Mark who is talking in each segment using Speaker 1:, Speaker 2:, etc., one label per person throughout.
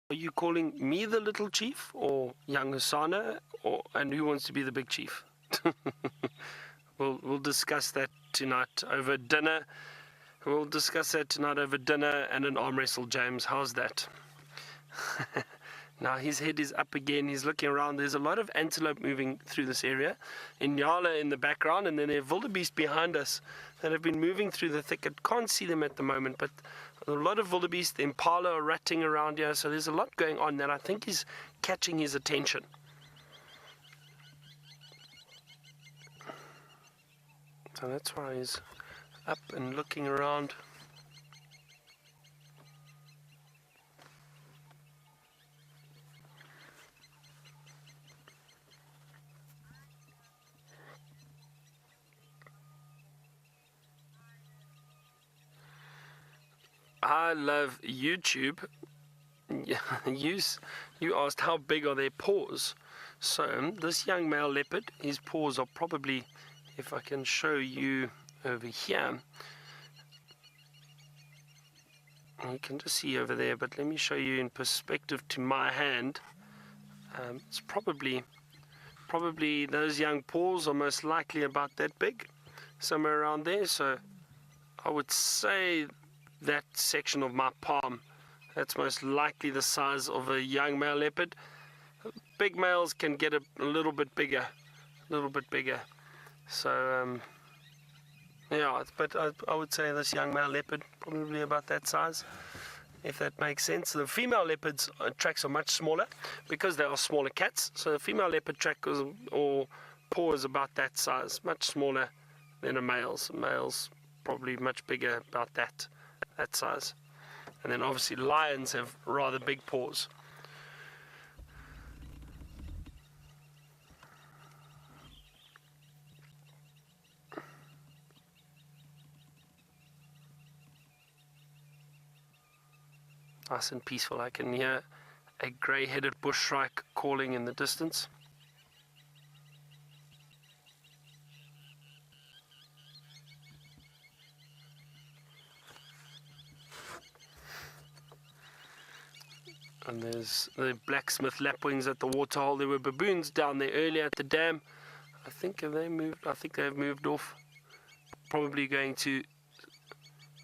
Speaker 1: Are you calling me the little chief, or young Hosana, and who wants to be the big chief? We'll discuss that tonight over dinner. We'll discuss that tonight over dinner and an arm wrestle, James. How's that? Now his head is up again. He's looking around. There's a lot of antelope moving through this area. Inyala in the background, and then there are wildebeest behind us that have been moving through the thicket. Can't see them at the moment, but a lot of wildebeest. The impala are ratting around here, so there's a lot going on that I think is catching his attention. So that's why he's up and looking around. I love YouTube. You asked how big are their paws. So this young male leopard, his paws are probably, if I can show you over here, you can just see over there, but let me show you in perspective to my hand. It's probably those young paws are most likely about that big, somewhere around there. So I would say that section of my palm, that's most likely the size of a young male leopard. Big males can get a little bit bigger, so yeah, but I would say this young male leopard probably about that size, if that makes sense. The female leopards tracks are much smaller because they are smaller cats, so the female leopard track or paw is about that size, much smaller than a male's. Male's probably much bigger, about that size. And then obviously lions have rather big paws. Nice and peaceful. I can hear a grey-headed bushshrike calling in the distance. And there's the blacksmith lapwings at the waterhole. There were baboons down there earlier at the dam. I think have they moved? I think they've moved off. Probably going to.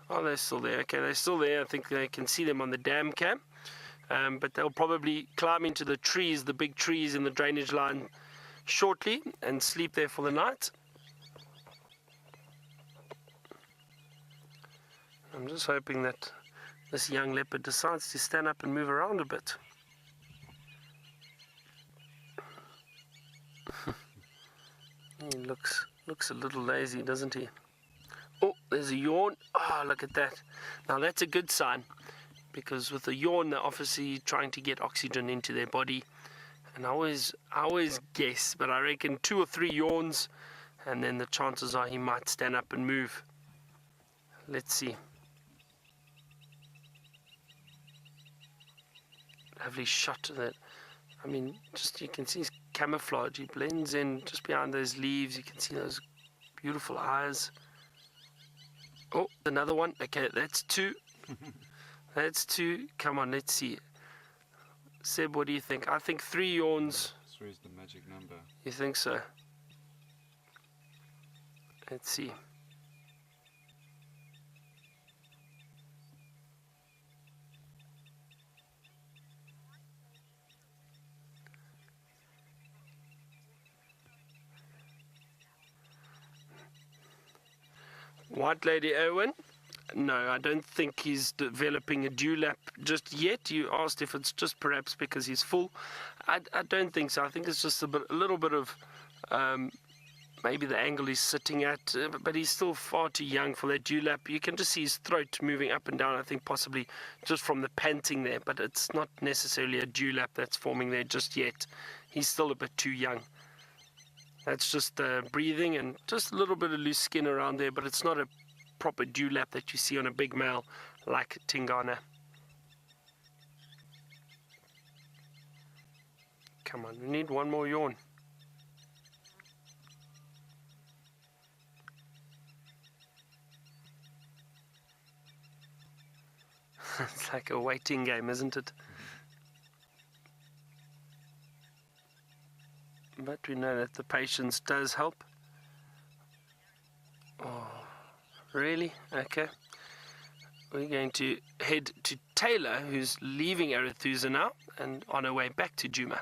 Speaker 1: Oh, they're still there. Okay, they're still there. I think they can see them on the dam cam. But they'll probably climb into the trees, the big trees in the drainage line, shortly and sleep there for the night. I'm just hoping that this young leopard decides to stand up and move around a bit. He looks a little lazy, doesn't he? Oh, there's a yawn. Oh, look at that. Now that's a good sign, because with a yawn, they're obviously trying to get oxygen into their body. And I always guess, but I reckon 2 or 3 yawns, and then the chances are he might stand up and move. Let's see. Lovely shot of that. I mean, just you can see his camouflage. He blends in just behind those leaves. You can see those beautiful eyes. Oh, another one. Okay, that's 2. That's 2. Come on, let's see. Seb, what do you think? I think 3 yawns.
Speaker 2: 3 is the magic number.
Speaker 1: You think so? Let's see. White Lady Owen? No, I don't think he's developing a dewlap just yet. You asked if it's just perhaps because he's full. I don't think so. I think it's just a little bit of maybe the angle he's sitting at, but he's still far too young for that dewlap. You can just see his throat moving up and down, I think possibly just from the panting there, but it's not necessarily a dewlap that's forming there just yet. He's still a bit too young. That's just breathing and just a little bit of loose skin around there, but it's not a proper dewlap that you see on a big male like Tingana. Come on, we need one more yawn. It's like a waiting game, isn't it? but we know that the patience does help. Oh, really? Okay. We're going to head to Taylor, who's leaving Arathusa now and on her way back to Djuma.